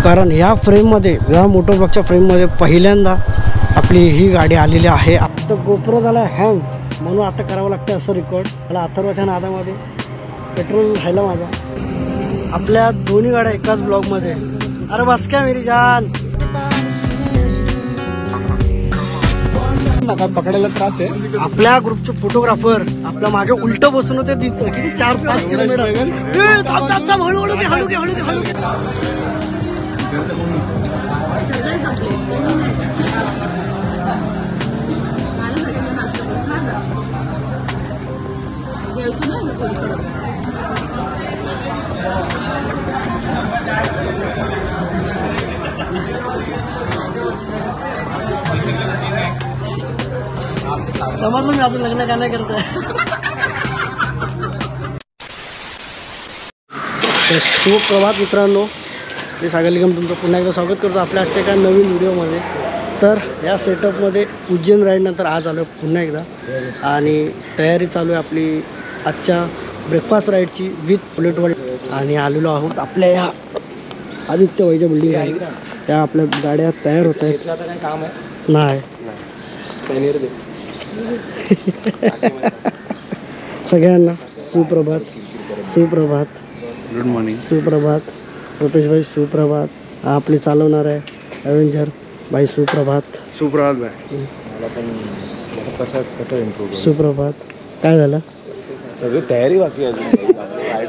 कारण या फ्रेममध्ये, या मोटोब्लॉगच्या फ्रेममध्ये पहिल्यांदा आपली ही गाडी आलेली आहे. आता गोप्रो झाला हँग, म्हणून आता करावं लागतं असं रेकॉर्ड. मला अथर्वच्या नादामध्ये पेट्रोल राहिलं माझा. आपल्या दोन्ही गाड्या एकाच ब्लॉगमध्ये. अरे बस क्या मेरी जान. पकडायला त्रास आहे. आपल्या ग्रुपचे फोटोग्राफर आपल्या मागे उलट बसून होते. किती 4-5 किलोमीटर. हळूहळू घे, हळू घे, हळू घे, हळू घे. समजलं मी अजून लग्न का नाही करत. सुप्रभात मित्रांनो, मी सागर निगम तुमचं पुन्हा एकदा स्वागत करतो आपल्या आजच्या एका नवीन व्हिडिओमध्ये. तर या सेटअपमध्ये उज्जैन राईडनंतर आज आलो पुन्हा एकदा आणि तयारी चालू आहे आपली आजच्या ब्रेकफास्ट राईडची विथ बुलेट वर्ल्ड. आणि आलेलो आहोत आपल्या या आदित्य वैजा बिल्डिंग गाडी. त्या आपल्या गाड्या तयार होत आहेत. काम आहे नाही सगळ्यांना सुप्रभात. सुप्रभात, गुड मॉर्निंग. सुप्रभात रुपेश भाई. सुप्रभात. आपले चालवणार आहे अवेंजर भाई. सुप्रभात. सुप्रभात भाई. सुप्रभात. काय झालं? सगळी तयारी बाकी आहे.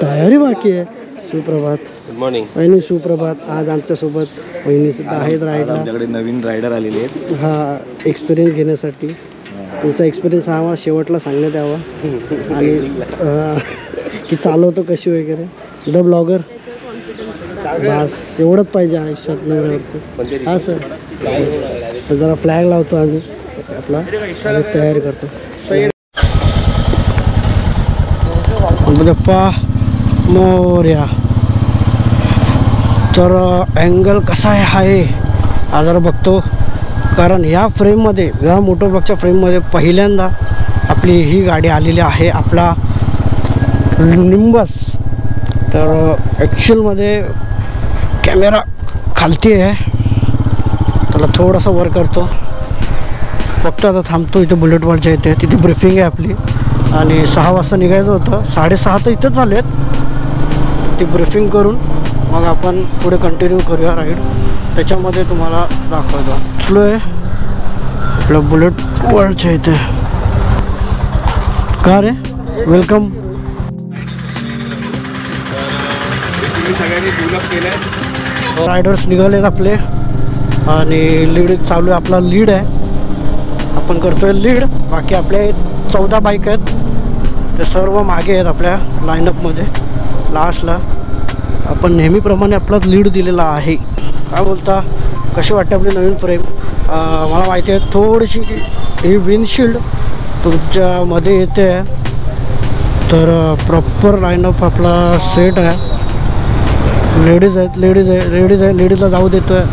तयारी बाकी आहे. सुप्रभात. गुड मॉर्निंग वहिनी. सुप्रभात. आज आमच्यासोबत वहिनी सुद्धा आहेत रायडर. आमच्याकडे नवीन रायडर आलेले आहेत. हा एक्सपिरियन्स घेण्यासाठी. तुमचा एक्सपिरियन्स हा आम्हाला शेवटला सांगण्यात यावा आणि की चालवतो कशी वगैरे. The blogger. बस एवढंच पाहिजे आयुष्यात नवऱ्यावरती. हा सर. तर जरा फ्लॅग लावतो आम्ही आपला आणि तयारी करतो. गणपती मोरया. तर अँगल कसा आहे हा जरा बघतो. कारण या फ्रेममध्ये, या मोटोब्लॉगच्या फ्रेममध्ये पहिल्यांदा आपली ही गाडी आलेली आहे, आपला निंबस. तर ॲक्च्युअलमध्ये कॅमेरा खालती आहे, त्याला थोडासा वर करतो. फक्त आता थांबतो इथे बुलेट वर्ल्डच्या इथे. तिथे ब्रीफिंग आहे आपली आणि 6 वाजता निघायचं होतं. 6:30 तर इथंच झालेत. ती ब्रीफिंग करून मग आपण पुढे कंटिन्यू करूया राईड. त्याच्यामध्ये तुम्हाला दाखवतो. चलो आहे आपल्या बुलेट वर्ल्डच्या इथे. का रे वेलकम. रायडर्स निघालेत आपले आणि लीड चालू आहे. आपला लीड आहे, आपण करतोय लीड. बाकी आपले 14 बाईक आहेत, ते सर्व मागे आहेत आपल्या लाईनअपमध्ये. लास्टला आपण नेहमीप्रमाणे आपला लीड दिलेला आहे. काय बोलता, कशी वाटते आपली नवीन फ्रेम? मला माहिती आहे थोडीशी ही विंडशिल्ड तुमच्यामध्ये येते, तर प्रॉपर लाईनअप आपला सेट आहे. लेडीज आहेत, लेडीजला जाऊ देतो आहे.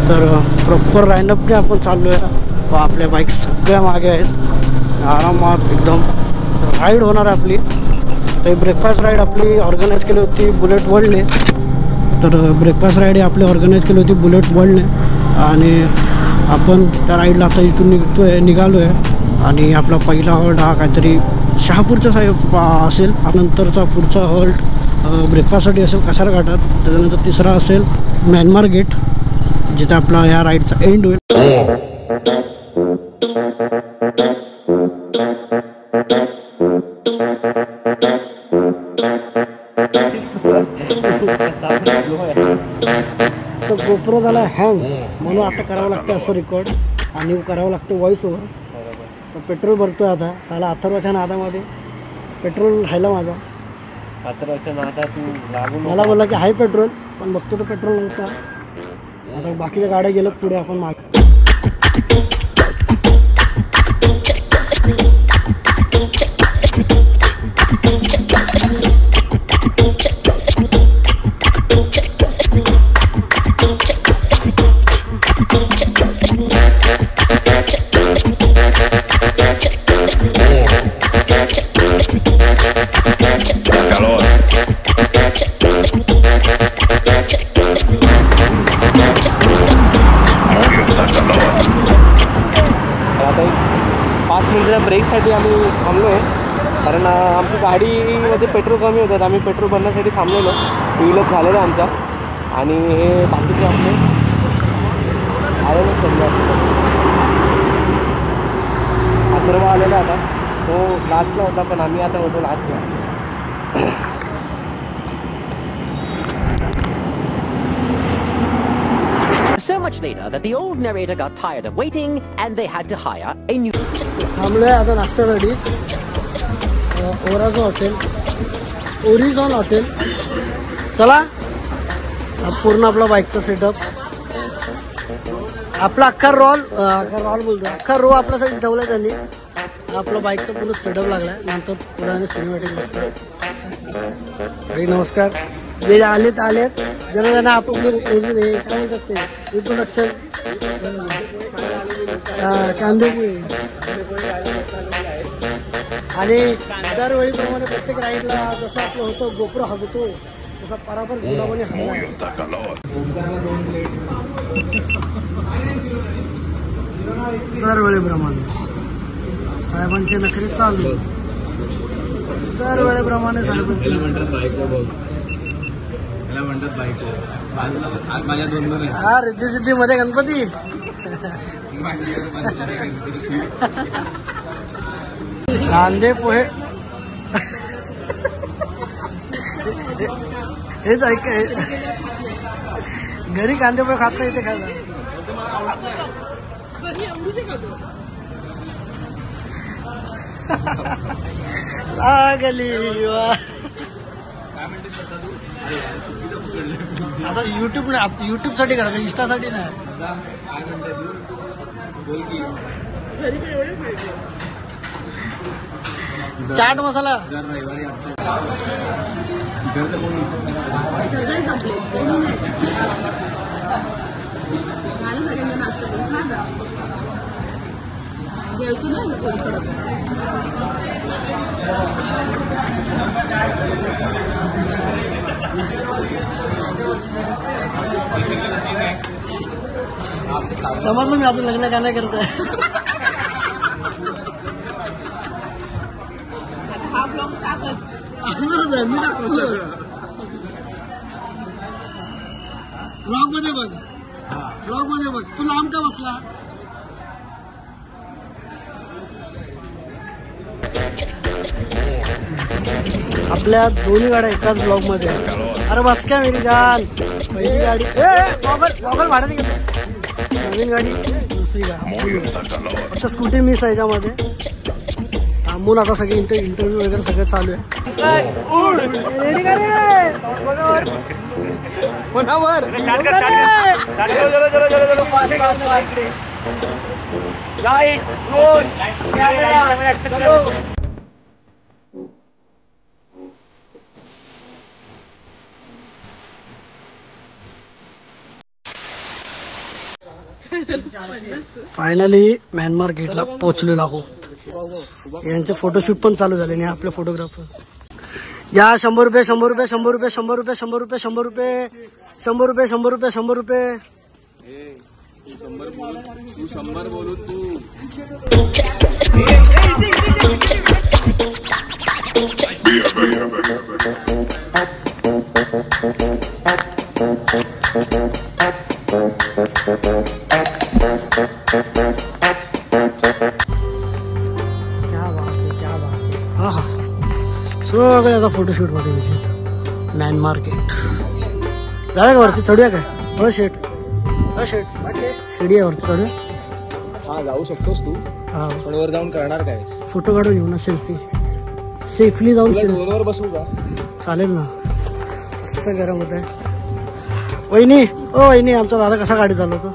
तर प्रॉपर लाईनअपने आपण चाललो आहे. आपल्या बाईक सगळ्या मागे आहेत. आरामात एकदम राईड होणार आहे आपली. तर ब्रेकफास्ट राईड आपली ऑर्गनाईज केली होती बुलेट वर्ल्डने. तर ब्रेकफास्ट राईड आपली ऑर्गनाईज केली होती बुलेट वर्ल्डने आणि आपण त्या राईडला आता इथून निघालो आहे. आणि आपला पहिला हॉल्ट हा काहीतरी शहापूरच्या साईड असेल. नंतरचा पुढचा हॉल्ट ब्रेकफास्टसाठी असेल कसारा घाटात. त्याच्यानंतर तिसरा असेल म्यानमार गेट, जिथे आपला या राईडचा एंड होईल. तर गोप्रो झाला हँग, म्हणून आता करावं लागतं असं रेकॉर्ड आणि करावं लागतं व्हॉइस ओव्हर. तर पेट्रोल भरतोय आता. साला अथर्वच्या नादामध्ये पेट्रोल राहिला माझा. अथर्वच्या नादात तू लागू. मला बोलला की हाय पेट्रोल, पण बघतो तर पेट्रोल नव्हता. आता बाकीच्या गाड्या गेल्यात पुढे, आपण मागे. कारण आमची गाडीमध्ये पेट्रोल कमी होतं, आम्ही पेट्रोल भरण्यासाठी थांबलेलो. 2 व्हीलर झालेलं आमचा आणि हे बाकीचे आपले आलेलं समजा अथर्व आलेला आता. तो लास्टला होता पण आम्ही आता होतो लास्टला. So much later that the old narrator got tired of waiting and they had to hire a new. थांबलोय आता नाश्त्यासाठी. ओराझॉन हॉटेल, ओरिझॉन हॉटेल. चला पूर्ण आपला बाईकचा सेटअप, आपला अख्खा रॉल बोलतो, अख्खा रो आपल्यासाठी ठेवलाय त्यांनी. आपला बाईकचा पूर्ण सेटअप लागलाय. नंतर पुढे सिनेमॅटिक मस्त. नमस्कार. जे आलेत ज्यांना त्यांना आपले काय म्हणतात ते इंट्रोडक्शन. कांदेपोळी आणि दरवेळीप्रमाणे प्रत्येक राईडला जसं आपलं होतं गोप्रो हगतो तसा पराबर गुलाबाने हल्ला. दरवेळीप्रमाणे साहेबांचे नखरे चालू. दरवेळेप्रमाणे साहेबांचे हा रिद्धी सिद्धी मध्ये गणपती. कांदे पोहे हेच ऐक. घरी कांदे पोहे खात नाही, इथे खायला गली. आता युट्यूब साठी करायचं, इंस्टासाठी नाही. चाट मसाला समजलं. मी अजून लग्न का नाही करत. मी टाकतो ब्लॉग मध्ये बघ. ब्लॉग मध्ये बघ. तू लांब का बसला. आपल्या दोन्ही गाड्या एकाच ब्लॉग मध्ये. अरे बस काय मेरी जान. पहिली गाडी गॉगल भाड्याने घेतो. नवीन गाडी, दुसरी गाडी. फक्त स्कूटी मिस आहे याच्यामध्ये. थांबून आता सगळे इंटरव्ह्यू वगैरे सगळं चालू आहे. रेडी का रे. फायनली म्यानमार गेटला पोहोचलेलो आहोत. यांचे फोटोशूट पण चालू झाले नाही आपले फोटोग्राफर. या 100 रुपये 100 रुपये 100 रुपये 100 रुपये 100 रुपये 100 रुपये 100 रुपये 100 रुपये 100 रुपये. सगळे आता फोटोशूट मध्ये म्यानमार गेट. जाऊया का वरती, चढूया काय. हो शेट शिडी आहे वरती चढूया. हा जाऊ शकतोस तू. हा पण वर जाऊन करणार काय. फोटो काढून येऊ ना. सेफली जाऊन वर बसू का. चालेल ना. असं गरम होत आहे. वहिनी ओ वहिनी, आमचा दादा कसा गाडी चालवतो.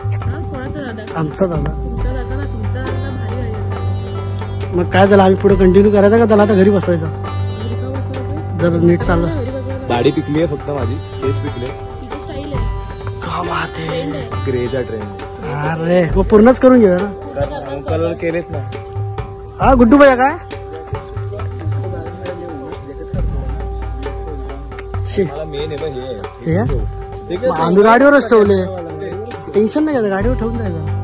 आमचा दादा. मग काय झालं, आम्ही पुढे कंटिन्यू करायचा का त्याला आता घरी बसवायचा. जर नीट चाललं. दाढी पिकली आहे फक्त माझी, केस पिकले. का बात आहे. ग्रेचा ट्रेंड. अरे मग पूर्णच करून घेऊया ना. कलर केलेच ना. हा गुड्डू भैया काय मेन आहे हे आम्ही गाडीवरच ठेवले. टेन्शन नाही घ्यायचं, गाडीवर ठेवून द्यायचं.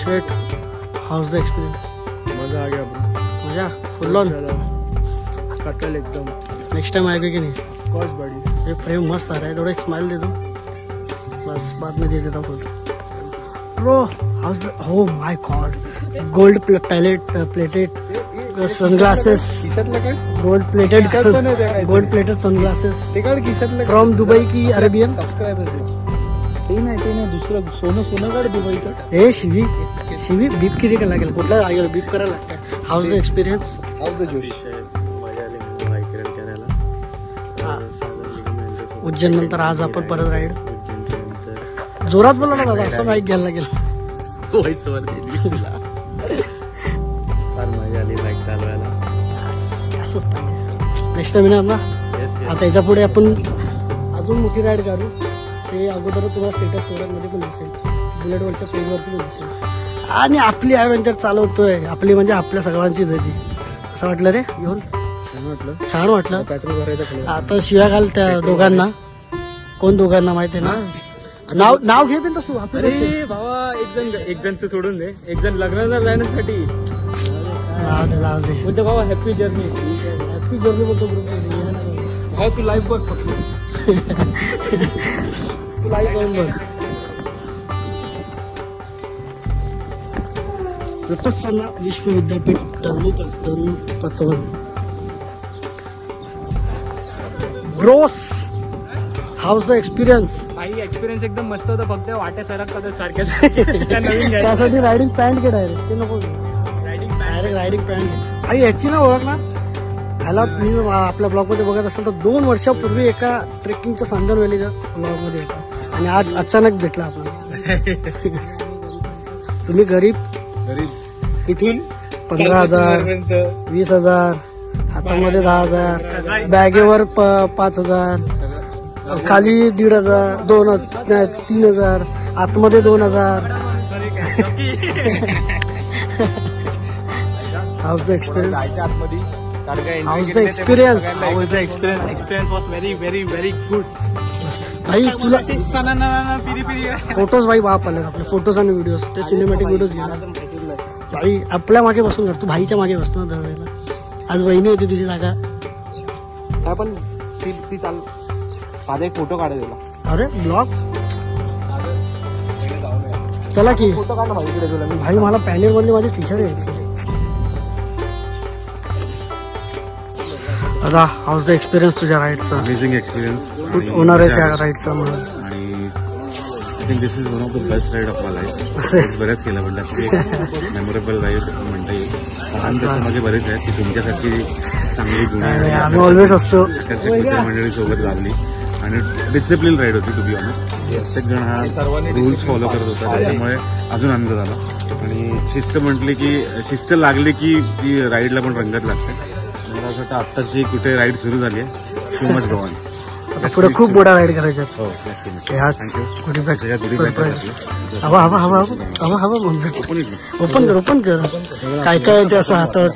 शेट, हाउस द एक्सपीरियंस? मजा आ गया ब्रो, मजा फुल ऑन, कतल एकदम. नेक्स्ट टाइम आएगा कि नहीं? कॉस्ट बड़ी. ये फ्रेम मस्त आ रहा है, थोड़ा एक स्माइल दे दो बस, बाद में दे देता हूँ फुल. Bro house the, oh my god, gold plated sunglasses, gold plated sunglasses from Dubai की अरेबियन. ते नाही दुसरं सोनं काढ दुबईचं. ए शिवी बीप किती करायला लागेल, कुठला लागेल बीप करायला लागतं. House the experience? House the जोश. मजा आली बाईक करायला. उज्जैन नंतर आज आपण परत राईड. जोरात बोला ना दादा, असं बाईक घ्यायला लागेल. फार मजा आली बाईक चालवायला. असंच पाहिजे. नेक्स्ट टाइम येणार ना. आता याच्या पुढे आपण अजून मोठी राईड काढू. ते अगोदर तुम्हाला स्टेटस मध्ये पण दिसेल, बुलेटवरच्या पेजवरती पण दिसेल. आणि आपली ॲडव्हेंचर चालवतोय, आपली म्हणजे आपल्या सगळ्यांचीच आहे ती. असं वाटलं रे येऊन? छान वाटलं. पेट्रोल भरायचं. आता शिव्या घाल त्या दोघांना. कोण दोघांना माहिती आहे ना? नाव घे पण तू. अरे भावा, एक जण सोडून दे, एक जण लग्नाला जाण्यासाठी. लाव दे बोलतो भावा हॅपी जर्नी बोलतो. भाऊ तू लाईफ बघ फक्त. तू लाईव्ह जाऊन बघ. प्रसन्न विश्व विद्यापीठ तरुपतवन. Bros, how's the experience? काही एक्सपिरियन्स एकदम मस्त होता, फक्त वाट्या सरकतात सारख्या. नवीन त्यासाठी रायडिंग पॅन्ट घे डायरेक्ट. ते नको रायडिंग पॅन्ट. आई याची ना ओळख ना. ह्याला तुम्ही आपल्या ब्लॉगमध्ये बघत असाल तर 2 वर्षापूर्वी एका ट्रेकिंगच्या सांगन व्हॅलीच्या ब्लॉगमध्ये येतात आणि आज अचानक भेटला आपण. तुम्ही गरीब कुठून 15,000 20,000, हातामध्ये 10,000, बॅगेवर 5,000, खाली 1,500, 2,000, 3,000, आतमध्ये 2,000. House the experience? House the experience? Was very very very good. भाई तुला फोटोज भाई बाप आले आपले, फोटोज आणि व्हिडिओज, ते सिनेमॅटिक व्हिडिओज घे. भाई आपल्या मागे बसून करतो, भाईच्या मागे बसतो ना दरवेळेला. आज बहिणी होती तुझी जागा. काय पण ती चाल. माझा एक फोटो काढा दिला. अरे ब्लॉग चला की. फोटो काढ ना भाई इकडे तुला. भाई मला पॅनेल मधले माझे टी शर्ट घ्यायचे. दादा हाऊस द एक्सपिरियन्स तुझ्या राईडचा? अमेझिंग एक्सपिरियन्स होणार आहे त्या राईडचा म्हणून. आणि I think this is one of the best ride of my life. बऱ्याच केलं पण त्याची एक मेमोरेबल राईड म्हणता येईल. कारण त्याच्यामध्ये बरेच आहेत की तुमच्यासाठी चांगली गुन्हे आम्ही ऑलवेज असतो. मंडळी सोबत लावली आणि डिसिप्लिन राईड होती टू बी ऑनेस्ट. प्रत्येक जण हा रूल्स फॉलो करत होता, त्याच्यामुळे अजून आनंद झाला. आणि शिस्त म्हटली की शिस्त लागली की ती राईडला पण रंगत लागते. मला असं वाटतं आत्ताची कुठे राईड सुरू झाली आहे. Show much go on. पुढे खूप मोठा राईड करायचा. हो नक्की. ओपन कर. काय काय ते असं हातावर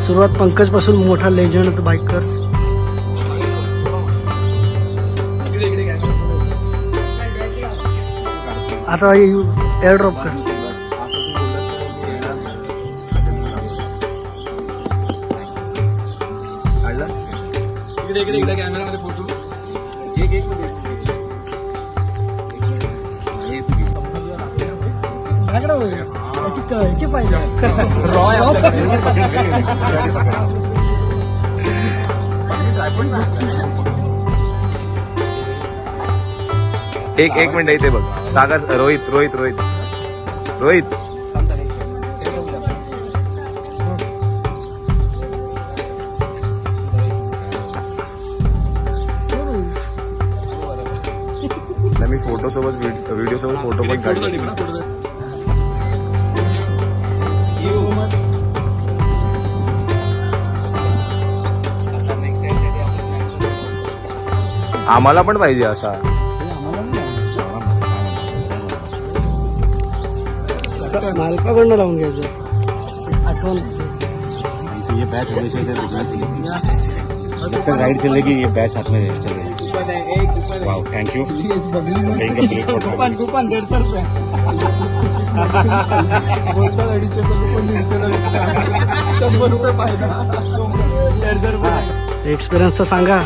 सुरुवात पंकज पासून मोठा लेजंड बाईकर. आता एअर ड्रॉप कर. इकडे कॅमेरामध्ये फोटो. याची पाहिजे. एक मिनिट इथे बघ. सागर रोहित. मी फोटो सोबत व्हिडिओ सोबत फोटो पण काढले. आम्हाला पण पाहिजे असा. मालकाकडनं लावून घ्यायचं आठवण. ये बैच हमेशा इधर रुकना चाहिए. राइड चलेगी ये बैच हाथ में चले. वाव थँक्यू एक्सपिरियन्सचं सांगा.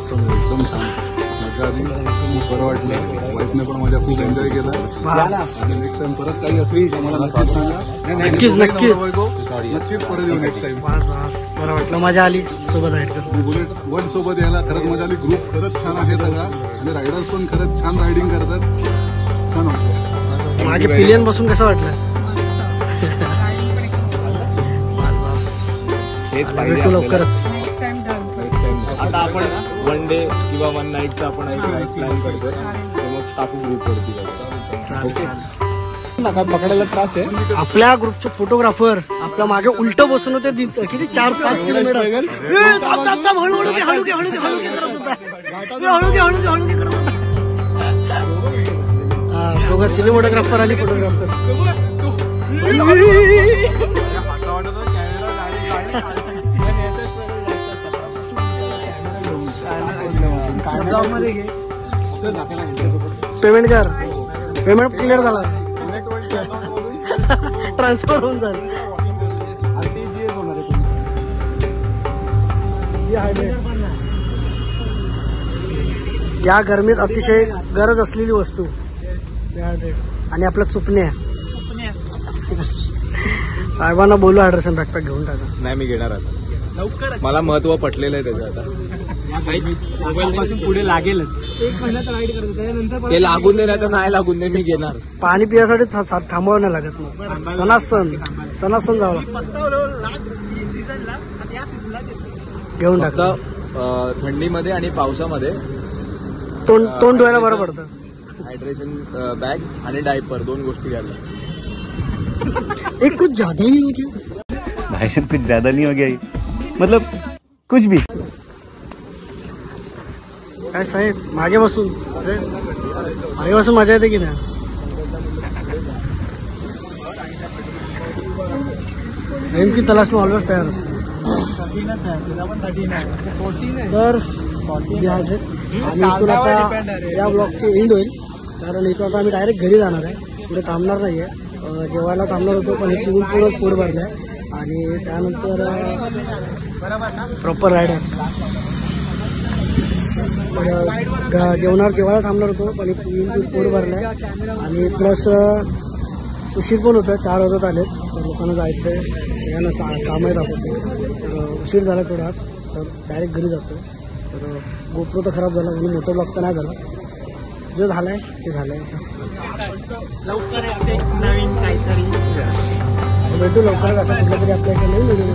एकदम छान मजा आली, खूप बरं वाटलं. वाईफने पण माझ्या खूप एन्जॉय केला. बस. आणि नेक्स्ट टाइम परत काही असली तर मला नक्कीच सांगा. नक्कीच नक्कीच नक्कीच परत येऊ नेक्स्ट टाइम. बरं वाटलं, मजा आली सोबत राईड करून. बुलेट वन सोबत यायला खरंच मजा आली. ग्रुप खरंच छान आहे सगळा आणि रायडर्स पण खरंच छान रायडिंग करतात. छान वाटलं. मागे पिलियन बसून कसं वाटलं? हेच भेटू लवकरच. आता आपण वन डे किंवा वन नाईटचा आपण एक प्लॅन करतोय, तर मग टाकू ग्रुप वरती. पकडायला त्रास आहे. आपल्या ग्रुपचे फोटोग्राफर आपल्या मागे उलट बसून होते. किती 4-5 किलोमीटर. हळूहळू घे हळू घे हळू घे हळू घे करत होता. हळू घे हळू घे हळू घे करत होता. दोघं सिनेमोटोग्राफर आणि फोटोग्राफर. पेमेंट कर. पेमेंट क्लिअर झाला. ट्रान्सफर होऊन जाईल. या गरमीत अतिशय गरज असलेली वस्तू आणि आपलं चुपण्या. साहेबांना बोलू हायड्रेशन बॅकपॅक घेऊन टाका. नाही मी घेणार आता. मला महत्व पटलेलं आहे त्याचं. आता पुढे लागेलच. 1 महिन्यात राईड करतो त्यानंतर ते लागून दे नाही तर नाही लागून दे, मी घेणार. पाणी पिण्यासाठी थांबावं नाही लागत. मग सणासण जावं घेऊन टाकतो. थंडीमध्ये आणि पावसामध्ये तोंड धुवायला बरं पडतं. हायड्रेशन बॅग आणि डायपर 2 गोष्टी घ्यायला. एक कुछ ज्यादा नहीं हो गया भाई साहब, कुछ ज्यादा नहीं हो गया ये? मतलब कुछ भी. काय साहेब मागे बसून मजा येते की नाही? प्रेम की तलाश में ऑलवेज तयार असतो. तर आणि इथून आता या ब्लॉगची एंड होईल, कारण इथून आता आम्ही डायरेक्ट घरी जाणार आहे. पुढे थांबणार नाहीये. जेवायला थांबणार होतो पण हे पिऊन पूर्ण पोट भरलंय आणि त्यानंतर प्रॉपर राईड आहे. जेवायला थांबणार होतो पण पिऊन पोट भरलंय आणि प्लस उशीर पण होतं. 4 वाजत आले. तर लोकांना जायचं आहे, सगळ्यांना काम आहेत आपण. तर उशीर झाला थोडाच, तर डायरेक्ट घरी जातो. तर गोप्रो तर खराब झाला म्हणून मोठं ब्लॉग तर नाही झाला. जो झालं आहे ते झालं आहे. लवकरच एक नवीन काहीतरी भेटू लवकरच. असं कुठलं तरी आपल्या नवीन व्हिडिओ